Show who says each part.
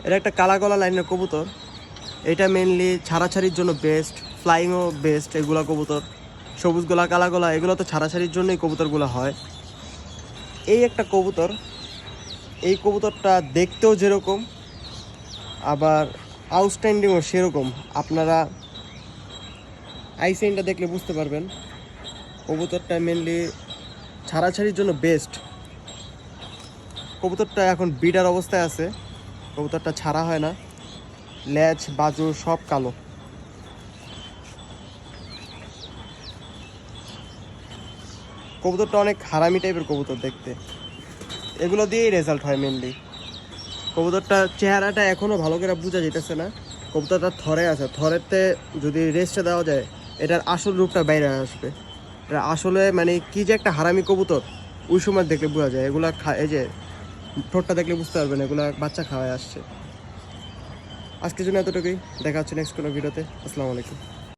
Speaker 1: এটা একটা কালা গলা লাইনের কবুতর। এটা মেনলি ছাড়াছাড়ির জন্য বেস্ট, ফ্লাইংও বেস্ট। এগুলা কবুতর সবুজ গলা কালা গলা এগুলো তো ছাড়াছাড়ির জন্যই কবুতরগুলো হয়। এই একটা কবুতর, এই কবুতরটা দেখতেও যেরকম আবার আউটস্ট্যান্ডিংও সেরকম। আপনারা আইসাইনটা দেখলে বুঝতে পারবেন। কবুতরটা মেনলি ছাড়াছাড়ির জন্য বেস্ট। কবুতরটা এখন বিডার অবস্থায় আছে, কবুতরটা ছাড়া হয় না, লেজ বাজু সব কালো। কবুতরটা অনেক হারামি টাইপের কবুতর দেখতে, এগুলো দিয়েই রেজাল্ট হয় মেনলি। কবুতরটার চেহারাটা এখনও ভালো করে বোঝা যেতেছে না, কবুতরটা থরে আছে, থরেতে যদি রেস্টে দেওয়া যায় এটার আসল রূপটা বাইরে আসবে। এটা আসলে মানে কি যে একটা হারামি কবুতর ওই সময় দেখলে বোঝা যায়। এগুলা এই যে ঠোঁটটা দেখলে বুঝতে পারবেন এগুলা বাচ্চা খাওয়ায় আসছে। আজকের জন্য এতটুকুই, দেখা হচ্ছে নেক্সট কোনো ভিডিওতে। আসসালামু আলাইকুম।